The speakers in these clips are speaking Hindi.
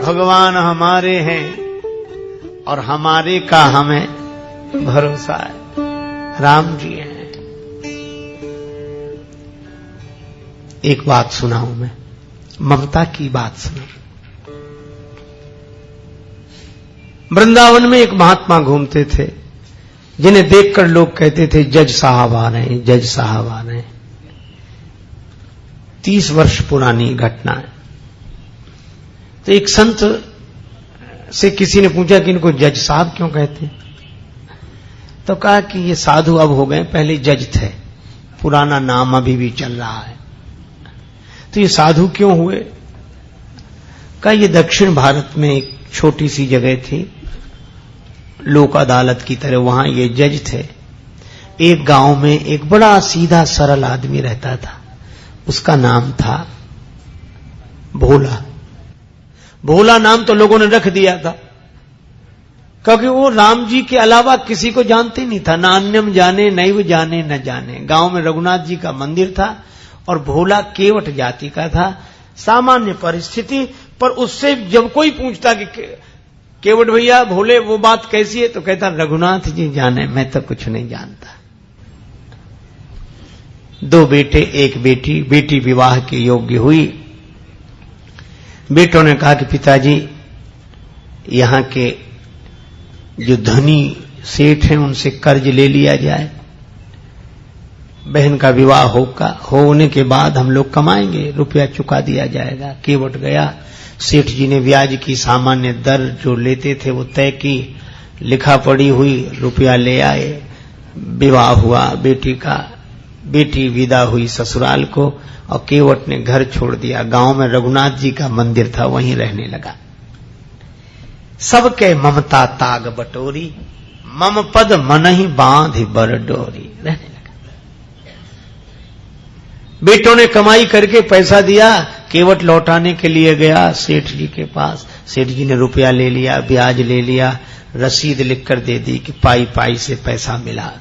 भगवान हमारे हैं और हमारे का हमें भरोसा है। राम जी हैं। एक बात सुनाऊं मैं, ममता की बात सुनाऊं। वृंदावन में एक महात्मा घूमते थे, जिन्हें देखकर लोग कहते थे जज साहब आ रहे हैं, जज साहब आ रहे हैं। 30 वर्ष पुरानी घटना है। तो एक संत से किसी ने पूछा कि इनको जज साहब क्यों कहते हैं? तो कहा कि ये साधु अब हो गए, पहले जज थे, पुराना नाम अभी भी चल रहा है। तो ये साधु क्यों हुए? कहा ये दक्षिण भारत में एक छोटी सी जगह थी, लोक अदालत की तरह, वहां ये जज थे। एक गांव में एक बड़ा सीधा सरल आदमी रहता था, उसका नाम था भोला। भोला नाम तो लोगों ने रख दिया था, क्योंकि वो राम जी के अलावा किसी को जानते नहीं था, ना अन्यम जाने नैव जाने न जाने। गांव में रघुनाथ जी का मंदिर था और भोला केवट जाति का था। सामान्य परिस्थिति पर उससे जब कोई पूछता कि केवट भैया भोले वो बात कैसी है, तो कहता रघुनाथ जी जाने, मैं तो कुछ नहीं जानता। 2 बेटे 1 बेटी, बेटी विवाह के योग्य हुई। बेटों ने कहा कि पिताजी यहां के जो धनी सेठ हैं उनसे कर्ज ले लिया जाए, बहन का विवाह होने के बाद हम लोग कमाएंगे, रुपया चुका दिया जाएगा। केवट गया, सेठ जी ने ब्याज की सामान्य दर जो लेते थे वो तय की, लिखा पड़ी हुई, रुपया ले आए, विवाह हुआ बेटी का। बेटी विदा हुई ससुराल को और केवट ने घर छोड़ दिया। गांव में रघुनाथ जी का मंदिर था, वहीं रहने लगा। सबके ममता ताग बटोरी, मम पद मनहि बांध बर डोरी, रहने लगा। बेटों ने कमाई करके पैसा दिया, केवट लौटाने के लिए गया सेठ जी के पास। सेठ जी ने रुपया ले लिया, ब्याज ले लिया, रसीद लिखकर दे दी कि पाई पाई से पैसा मिला,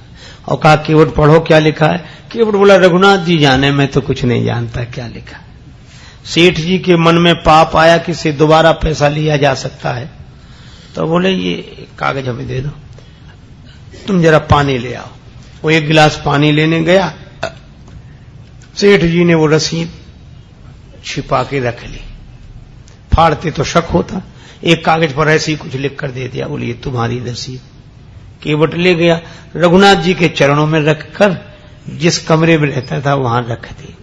और कहा केवट पढ़ो क्या लिखा है। केवट बोला रघुनाथ जी जाने, मैं तो कुछ नहीं जानता क्या लिखा। सेठ जी के मन में पाप आया कि इससे दोबारा पैसा लिया जा सकता है, तो बोले ये कागज हमें दे दो, तुम जरा पानी ले आओ। वो 1 गिलास पानी लेने गया, सेठ जी ने वो रसीद छिपा के रख ली। फाड़ते तो शक होता, एक कागज पर ऐसे ही कुछ लिख कर दे दिया, बोलिए तुम्हारी रसीद। केवट ले गया, रघुनाथ जी के चरणों में रखकर जिस कमरे में रहता था वहां रख दी,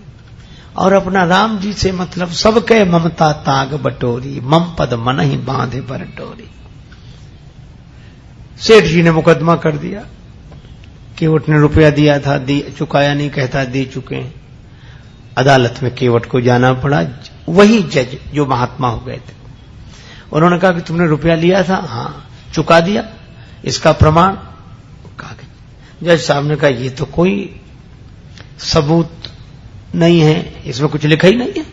और अपना राम जी से मतलब सबके ममता ताग बटोरी, मम पद मन ही बांधे पर डोरी। सेठ जी ने मुकदमा कर दिया। केवट ने रुपया दिया था, चुकाया नहीं, कहता दे चुके हैं। अदालत में केवट को जाना पड़ा। वही जज जो महात्मा हो गए थे, उन्होंने कहा कि तुमने रुपया लिया था? हाँ। चुका दिया? इसका प्रमाण? कागज। जज साहब ने कहा ये तो कोई सबूत नहीं है, इसमें कुछ लिखा ही नहीं है।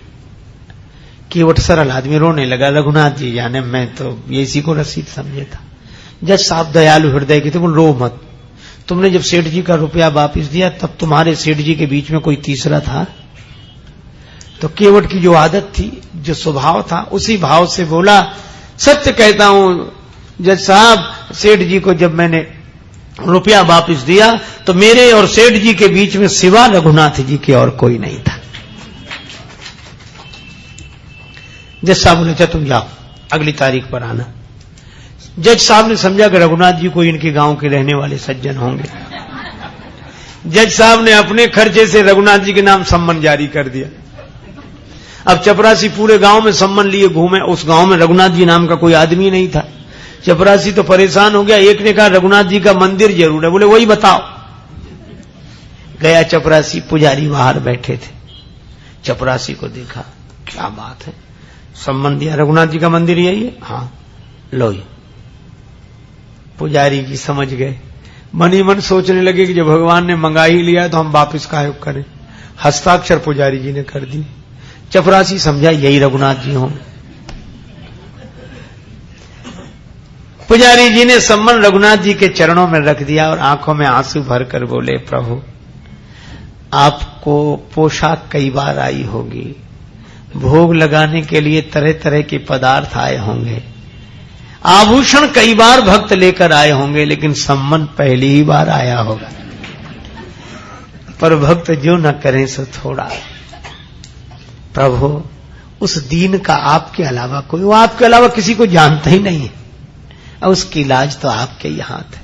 केवट सरल आदमी रोने लगा, रघुनाथ जी जाने, मैं तो ये इसी को रसीद समझे था। जज साहब दयालु हृदय के थे, बोल रो मत, तुमने जब सेठ जी का रुपया वापिस दिया तब तुम्हारे सेठ जी के बीच में कोई तीसरा था? तो केवट की जो आदत थी, जो स्वभाव था, उसी भाव से बोला सत्य कहता हूं जज साहब, सेठ जी को जब मैंने रुपया वापिस दिया तो मेरे और सेठ जी के बीच में सिवा रघुनाथ जी के और कोई नहीं था। जज साहब बोले अच्छा तुम जाओ, अगली तारीख पर आना। जज साहब ने समझा कि रघुनाथ जी कोई इनके गांव के रहने वाले सज्जन होंगे। जज साहब ने अपने खर्चे से रघुनाथ जी के नाम सम्मन जारी कर दिया। अब चपरासी पूरे गांव में सम्मन लिए घूमे, उस गांव में रघुनाथ जी नाम का कोई आदमी नहीं था। चपरासी तो परेशान हो गया। एक ने कहा रघुनाथ जी का मंदिर जरूर है, बोले वही बताओ। गया चपरासी, पुजारी बाहर बैठे थे। चपरासी को देखा, क्या बात है, सम्मन दिया, रघुनाथ जी का मंदिर यही है? हाँ लो। पुजारी जी समझ गए, मन ही मन सोचने लगे कि जब भगवान ने मंगा ही लिया तो हम वापिस काहे करें। हस्ताक्षर पुजारी जी ने कर दी। चपरासी समझा यही रघुनाथ जी हों। पुजारी जी ने सम्मन रघुनाथ जी के चरणों में रख दिया और आंखों में आंसू भरकर बोले प्रभु आपको पोशाक कई बार आई होगी, भोग लगाने के लिए तरह तरह के पदार्थ आए होंगे, आभूषण कई बार भक्त लेकर आए होंगे, लेकिन सम्मान पहली ही बार आया होगा। पर भक्त जो न करें सो थोड़ा। प्रभु उस दीन का आपके अलावा कोई, वो आपके अलावा किसी को जानता ही नहीं है, और उसकी इलाज तो आपके ही हाथ है।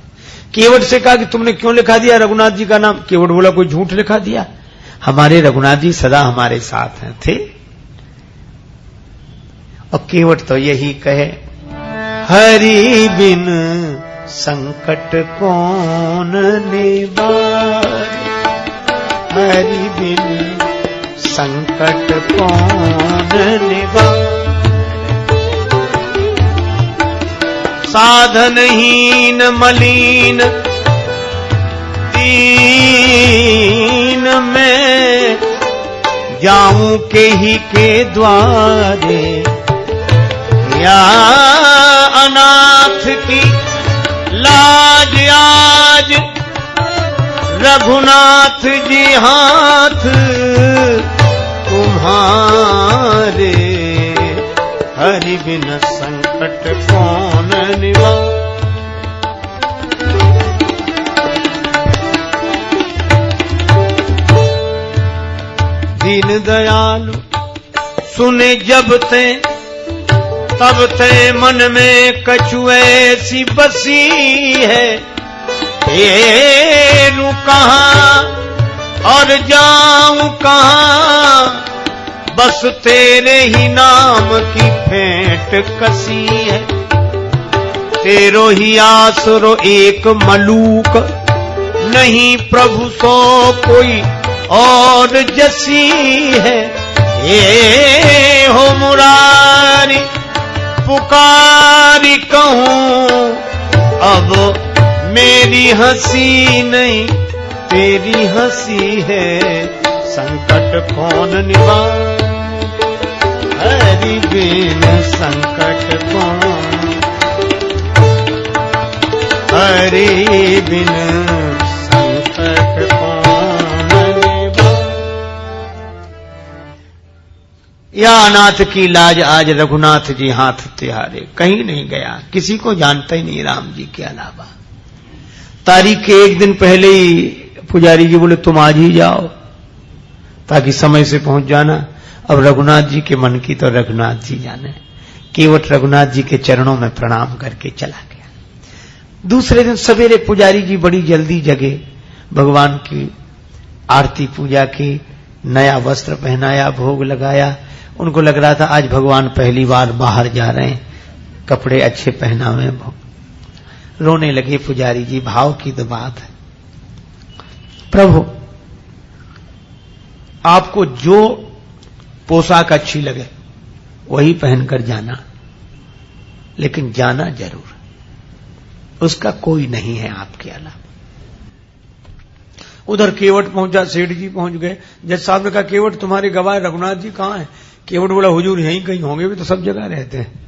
केवट से कहा कि तुमने क्यों लिखा दिया रघुनाथ जी का नाम? केवट बोला कोई झूठ लिखा दिया, हमारे रघुनाथ जी सदा हमारे साथ हैं थे। और केवट तो यही कहे, हरि बिन संकट कौन निवारे, हरि बिन संकट कौन निवारे, साधनहीन मलिन दीन में जाऊं के ही के द्वारे, या अनाथ की लाज आज रघुनाथ जी हाथ तुम्हारे, हरि बिन संकट कौन निवारे। दीन दयालु सुने जब ते, तब ते मन में कछु ऐसी बसी है, फेरूं कहां और जाऊं कहां, बस तेरे ही नाम की फेंट कसी है। तेरो ही आसरो एक मलूक, नहीं प्रभु सो कोई और जसी है। ये हो मुरारी पुकारी कहूं, अब मेरी हंसी नहीं तेरी हंसी है, संकट कौन निवारे, हरि बिन संकट कौन, हरि बिन संकट कौन निवारे। या अनाथ की लाज आज रघुनाथ जी हाथ तिहारे, कहीं नहीं गया, किसी को जानता ही नहीं राम जी के अलावा। तारीख के एक दिन पहले ही पुजारी जी बोले तुम आज ही जाओ ताकि समय से पहुंच जाना। अब रघुनाथ जी के मन की तो रघुनाथ जी जाने। केवट रघुनाथ जी के चरणों में प्रणाम करके चला गया। दूसरे दिन सवेरे पुजारी जी बड़ी जल्दी जगे, भगवान की आरती पूजा की, नया वस्त्र पहनाया, भोग लगाया। उनको लग रहा था आज भगवान पहली बार बाहर जा रहे हैं, कपड़े अच्छे पहनावे। रोने लगे पुजारी जी, भाव की तो बात है। प्रभु आपको जो पोशाक अच्छी लगे वही पहनकर जाना, लेकिन जाना जरूर, उसका कोई नहीं है आपके अलावा। उधर केवट पहुंचा, सेठ जी पहुंच गए। जज साहब ने कहा केवट तुम्हारे गवाह रघुनाथ जी कहां हैं? केवट बोला हुजूर यहीं कहीं होंगे, भी तो सब जगह रहते हैं।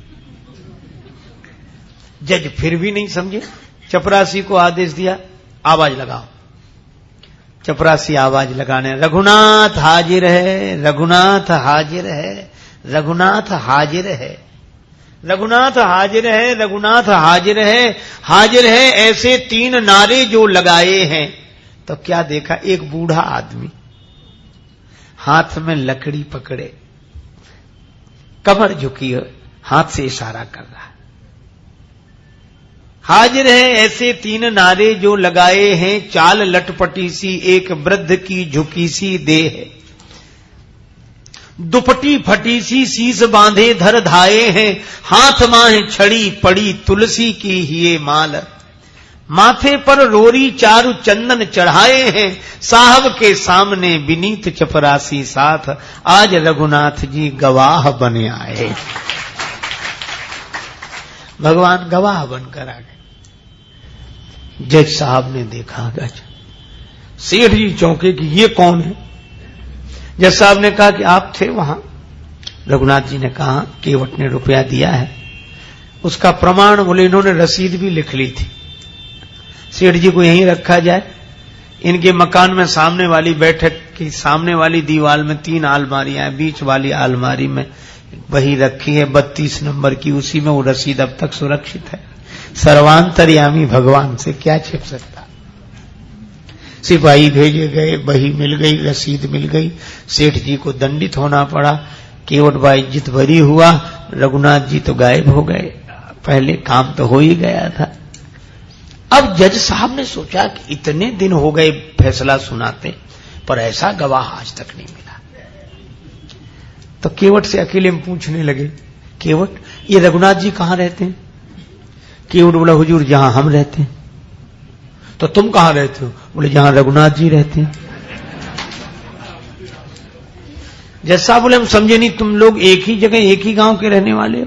जज फिर भी नहीं समझे, चपरासी को आदेश दिया आवाज लगाओ। चपरासी आवाज लगाने, रघुनाथ हाजिर है, रघुनाथ हाजिर है, रघुनाथ हाजिर है, रघुनाथ हाजिर है, रघुनाथ हाजिर है, हाजिर है। ऐसे 3 नारे जो लगाए हैं तो क्या देखा, एक बूढ़ा आदमी हाथ में लकड़ी पकड़े, कमर झुकी है, हाथ से इशारा कर रहा है। हाजिर है ऐसे 3 नारे जो लगाए हैं, चाल लटपटी सी एक वृद्ध की झुकी सी देह, दुपटी फटी सी शीस बांधे धर धाये हैं, हाथ माहे छड़ी पड़ी तुलसी की हिये माल, माथे पर रोरी चारु चंदन चढ़ाए हैं, साहब के सामने विनीत चपरासी साथ, आज रघुनाथ जी गवाह बने आए। भगवान गवाह बनकर आ गए। जज साहब ने देखा, गज सेठ जी चौंके कि ये कौन है? जज साहब ने कहा कि आप थे वहां। रघुनाथ जी ने कहा केवट ने रुपया दिया है, उसका प्रमाण बोले इन्होंने रसीद भी लिख ली थी। सेठ जी को यहीं रखा जाए, इनके मकान में सामने वाली बैठक कि सामने वाली दीवार में 3 अलमारियां हैं, बीच वाली अलमारी में बही रखी है 32 नंबर की, उसी में वो रसीद अब तक सुरक्षित है। सर्वांतर्यामी भगवान से क्या छिप सकता। सिपाही भेजे गए, बही मिल गई, रसीद मिल गई, सेठ जी को दंडित होना पड़ा। केवट भाई इज्जत भरी हुआ, रघुनाथ जी तो गायब हो गए। पहले काम तो हो ही गया था। अब जज साहब ने सोचा कि इतने दिन हो गए फैसला सुनाते, पर ऐसा गवाह आज तक नहीं मिला। तो केवट से अकेले में पूछने लगे, केवट ये रघुनाथ जी कहां रहते हैं? केवट बोला, हुजूर जहां हम रहते हैं। तो तुम कहां रहते हो? बोले जहां रघुनाथ जी रहते हैं। जज साहब बोले, हम समझे नहीं, तुम लोग एक ही जगह एक ही गांव के रहने वाले हो?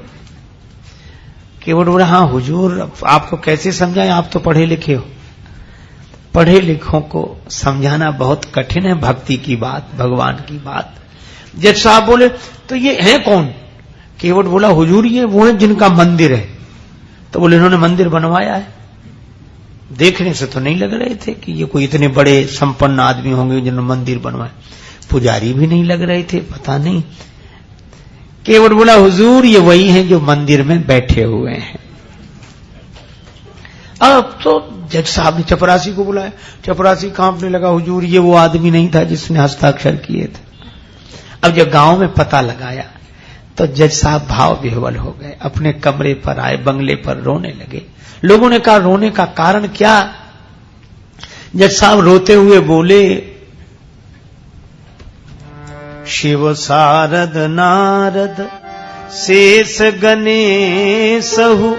केवट बोला, हाँ हुजूर, आपको कैसे समझाएं, आप तो पढ़े लिखे हो। पढ़े लिखों को समझाना बहुत कठिन है भक्ति की बात, भगवान की बात। जज साहब बोले, तो ये है कौन? केवट बोला, हुजूर ये वो है जिनका मंदिर है। तो बोले, इन्होंने मंदिर बनवाया है? देखने से तो नहीं लग रहे थे कि ये कोई इतने बड़े संपन्न आदमी होंगे जिन्होंने मंदिर बनवाया। पुजारी भी नहीं लग रहे थे, पता नहीं। केवट बोला, हुजूर ये वही हैं जो मंदिर में बैठे हुए हैं। अब तो जज साहब ने चपरासी को बुलाया। चपरासी कांपने लगा, हुजूर ये वो आदमी नहीं था जिसने हस्ताक्षर किए थे। अब जब गांव में पता लगाया तो जज साहब भाव विह्वल हो गए, अपने कमरे पर आए, बंगले पर रोने लगे। लोगों ने कहा, रोने का कारण क्या? जज साहब रोते हुए बोले, शिव सारद नारद शेष गणेशहु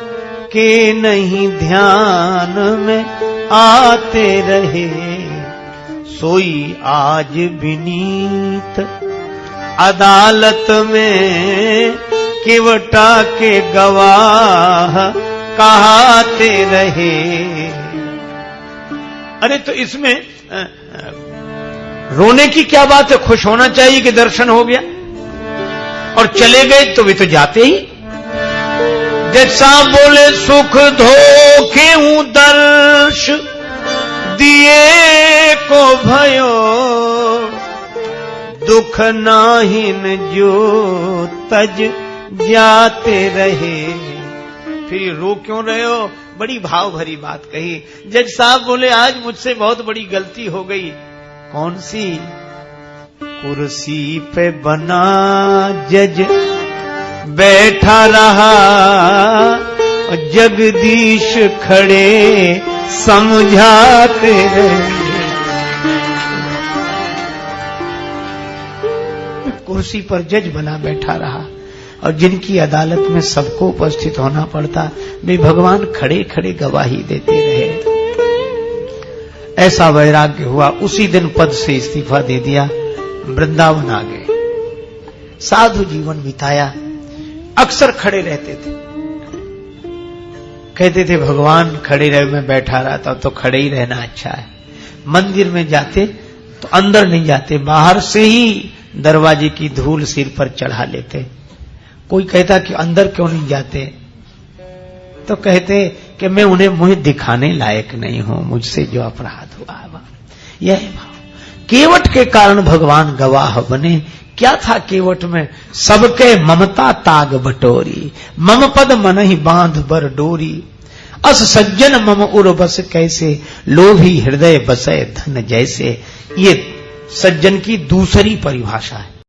के नहीं ध्यान में आते रहे, सोई आज विनीत अदालत में केवटा के गवाह कहाते रहे। अरे तो इसमें रोने की क्या बात है? खुश होना चाहिए कि दर्शन हो गया। और चले गए तो वे तो जाते ही। जज साहब बोले, सुख धोखे दर्श दिए को भयो, दुख नाहिन जो तज जाते रहे। फिर रो क्यों रहे हो? बड़ी भाव भरी बात कही। जज साहब बोले, आज मुझसे बहुत बड़ी गलती हो गई। कौन सी? कुर्सी पे बना जज बैठा रहा, जगदीश खड़े समझाते रहे। कुर्सी पर जज बना बैठा रहा और जिनकी अदालत में सबको उपस्थित होना पड़ता, वे भगवान खड़े खड़े गवाही देते रहे। ऐसा वैराग्य हुआ। उसी दिन पद से इस्तीफा दे दिया, वृंदावन आ गए, साधु जीवन बिताया। अक्सर खड़े रहते थे, कहते थे भगवान खड़े रहे, मैं बैठा रहा था, तो खड़े ही रहना अच्छा है। मंदिर में जाते तो अंदर नहीं जाते, बाहर से ही दरवाजे की धूल सिर पर चढ़ा लेते। कोई कहता कि अंदर क्यों नहीं जाते? तो कहते कि मैं उन्हें मुझे दिखाने लायक नहीं हूं, मुझसे जो अपराध हुआ। यह भाव केवट के कारण भगवान गवाह बने। क्या था केवट में? सबके ममता ताग बटोरी, मम पद मन ही बांध बर डोरी, अस सज्जन मम उर बस कैसे, लोभी हृदय बसे धन जैसे। ये सज्जन की दूसरी परिभाषा है।